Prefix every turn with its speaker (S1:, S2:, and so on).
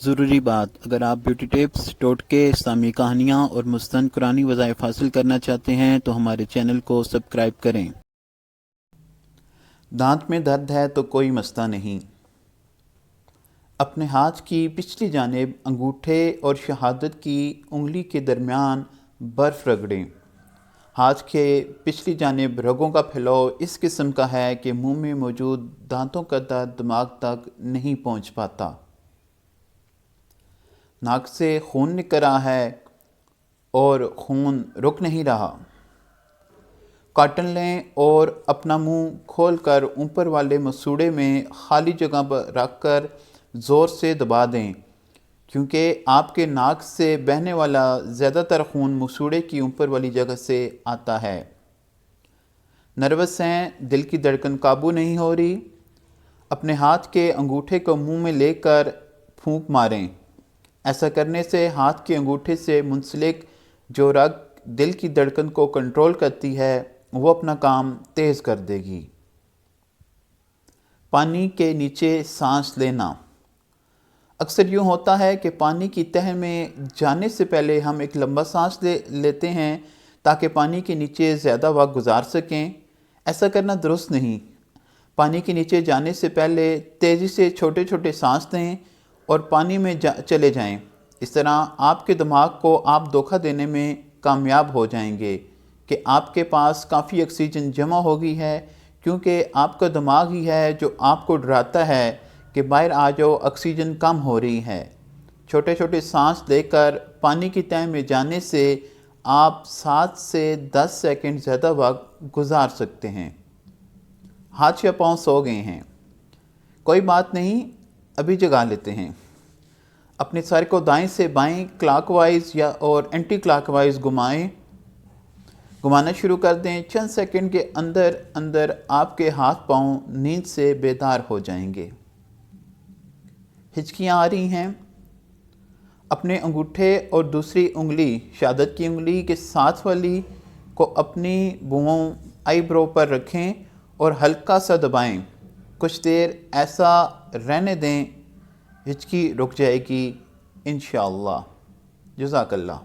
S1: ضروری بات، اگر آپ بیوٹی ٹپس، ٹوٹکے، اسلامی کہانیاں اور مستند قرآنی وظائف حاصل کرنا چاہتے ہیں تو ہمارے چینل کو سبسکرائب کریں۔ دانت میں درد ہے تو کوئی مسئلہ نہیں۔ اپنے ہاتھ کی پچھلی جانب انگوٹھے اور شہادت کی انگلی کے درمیان برف رگڑیں۔ ہاتھ کے پچھلی جانب رگوں کا پھیلاؤ اس قسم کا ہے کہ منہ میں موجود دانتوں کا درد دماغ تک نہیں پہنچ پاتا۔ ناک سے خون نکل رہا ہے اور خون رک نہیں رہا۔ کاٹن لیں اور اپنا منہ کھول کر اوپر والے مسوڑے میں خالی جگہ پر رکھ کر زور سے دبا دیں، کیونکہ آپ کے ناک سے بہنے والا زیادہ تر خون مسوڑے کی اوپر والی جگہ سے آتا ہے۔ نروس ہیں، دل کی دھڑکن قابو نہیں ہو رہی؟ اپنے ہاتھ کے انگوٹھے کو منہ میں لے کر پھونک ماریں۔ ایسا کرنے سے ہاتھ کے انگوٹھے سے منسلک جو رگ دل کی دھڑکن کو کنٹرول کرتی ہے وہ اپنا کام تیز کر دے گی۔ پانی کے نیچے سانس لینا۔ اکثر یوں ہوتا ہے کہ پانی کی تہہ میں جانے سے پہلے ہم ایک لمبا سانس لیتے ہیں تاکہ پانی کے نیچے زیادہ وقت گزار سکیں۔ ایسا کرنا درست نہیں۔ پانی کے نیچے جانے سے پہلے تیزی سے چھوٹے چھوٹے سانس لیں اور پانی میں چلے جائیں۔ اس طرح آپ کے دماغ کو آپ دھوکہ دینے میں کامیاب ہو جائیں گے کہ آپ کے پاس کافی آکسیجن جمع ہو گئی ہے، کیونکہ آپ کا دماغ ہی ہے جو آپ کو ڈراتا ہے کہ باہر آ جاؤ، آکسیجن کم ہو رہی ہے۔ چھوٹے چھوٹے سانس لے کر پانی کی تہہ میں جانے سے آپ 7 سے 10 سیکنڈ زیادہ وقت گزار سکتے ہیں۔ ہاتھ یا پاؤں سو گئے ہیں؟ کوئی بات نہیں، ابھی جگا لیتے ہیں۔ اپنے سر کو دائیں سے بائیں کلاک وائز اور اینٹی کلاک وائز گھمانا شروع کر دیں۔ چند سیکنڈ کے اندر اندر آپ کے ہاتھ پاؤں نیند سے بیدار ہو جائیں گے۔ ہچکیاں آ رہی ہیں؟ اپنے انگوٹھے اور دوسری انگلی، شہادت کی انگلی کے ساتھ والی کو اپنی بھوؤں آئی برو پر رکھیں اور ہلکا سا دبائیں۔ کچھ دیر ایسا رہنے دیں، ہچکی رک جائے گی انشاءاللہ۔ جزاک اللہ۔